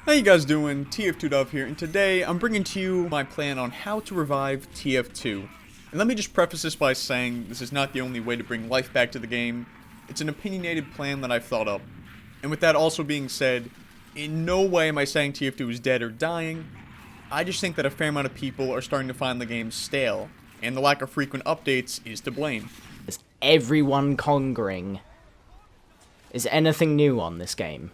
How you guys doing? TF2 here, and today I'm bringing to you my plan on how to revive TF2. And let me just preface this by saying this is not the only way to bring life back to the game. It's an opinionated plan that I've thought up. And with that also being said, in no way am I saying TF2 is dead or dying. I just think that a fair amount of people are starting to find the game stale, and the lack of frequent updates is to blame. Is everyone conquering? Is there anything new on this game?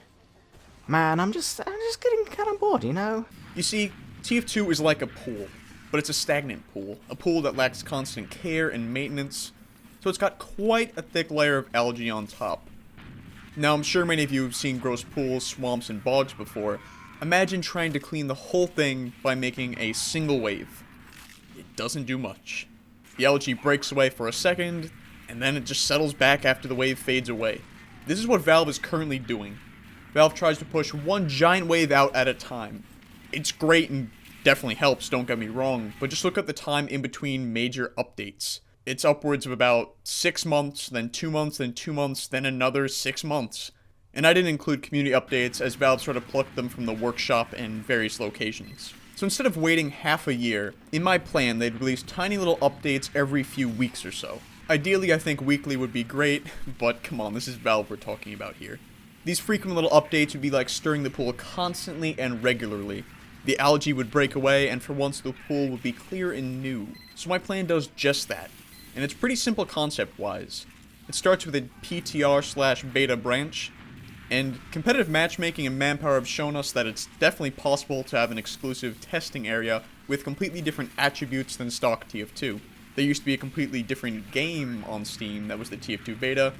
Man, I'm just getting kind of bored, you know? You see, TF2 is like a pool, but it's a stagnant pool. A pool that lacks constant care and maintenance, so it's got quite a thick layer of algae on top. Now, I'm sure many of you have seen gross pools, swamps, and bogs before. Imagine trying to clean the whole thing by making a single wave. It doesn't do much. The algae breaks away for a second, and then it just settles back after the wave fades away. This is what Valve is currently doing. Valve tries to push one giant wave out at a time. It's great and definitely helps, don't get me wrong, but just look at the time in between major updates. It's upwards of about 6 months, then 2 months, then 2 months, then another 6 months. And I didn't include community updates as Valve sort of plucked them from the workshop and various locations. So instead of waiting half a year, in my plan they'd release tiny little updates every few weeks or so. Ideally I think weekly would be great, but come on, this is Valve we're talking about here. These frequent little updates would be like stirring the pool constantly and regularly. The algae would break away, and for once the pool would be clear and new. So my plan does just that. And it's pretty simple concept-wise. It starts with a PTR/beta branch, and competitive matchmaking and manpower have shown us that it's definitely possible to have an exclusive testing area with completely different attributes than stock TF2. There used to be a completely different game on Steam that was the TF2 beta,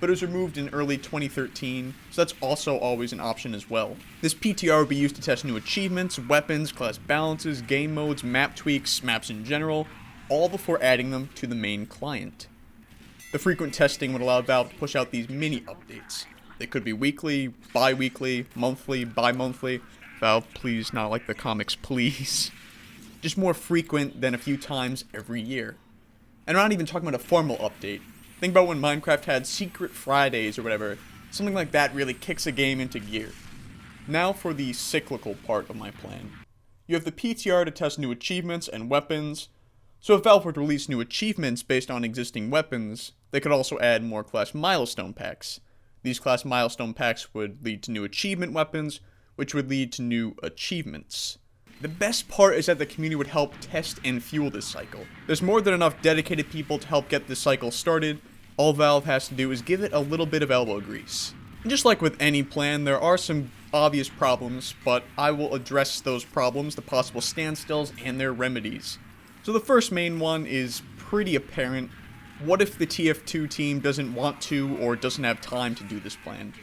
but it was removed in early 2013, so that's also always an option as well. This PTR would be used to test new achievements, weapons, class balances, game modes, map tweaks, maps in general, all before adding them to the main client. The frequent testing would allow Valve to push out these mini updates. They could be weekly, bi-weekly, monthly, bi-monthly. Valve, please, not like the comics, please. Just more frequent than a few times every year. And I'm not even talking about a formal update. Think about when Minecraft had Secret Fridays or whatever. Something like that really kicks a game into gear. Now for the cyclical part of my plan. You have the PTR to test new achievements and weapons. So if Valve were to release new achievements based on existing weapons, they could also add more class milestone packs. These class milestone packs would lead to new achievement weapons, which would lead to new achievements. The best part is that the community would help test and fuel this cycle. There's more than enough dedicated people to help get this cycle started. All Valve has to do is give it a little bit of elbow grease. And just like with any plan, there are some obvious problems, but I will address those problems, the possible standstills, and their remedies. So the first main one is pretty apparent. What if the TF2 team doesn't want to or doesn't have time to do this plan?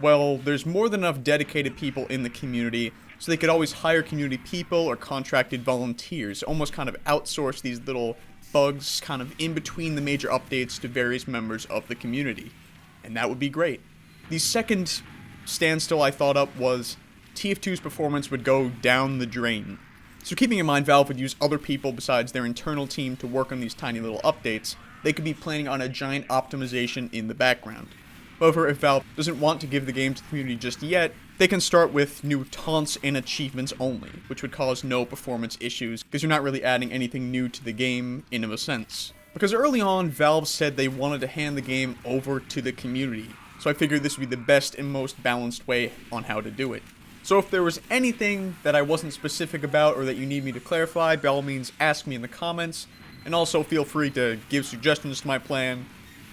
Well, there's more than enough dedicated people in the community, so they could always hire community people or contracted volunteers, almost kind of outsource these little bugs kind of in between the major updates to various members of the community. And that would be great. The second standstill I thought up was TF2's performance would go down the drain. So keeping in mind Valve would use other people besides their internal team to work on these tiny little updates, they could be planning on a giant optimization in the background. However, if Valve doesn't want to give the game to the community just yet, they can start with new taunts and achievements only, which would cause no performance issues, because you're not really adding anything new to the game in a sense. Because early on, Valve said they wanted to hand the game over to the community, so I figured this would be the best and most balanced way on how to do it. So if there was anything that I wasn't specific about or that you need me to clarify, by all means ask me in the comments, and also feel free to give suggestions to my plan,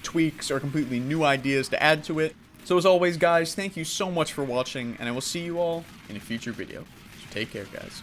tweaks, or completely new ideas to add to it. So as always guys, thank you so much for watching, and I will see you all in a future video. So take care guys.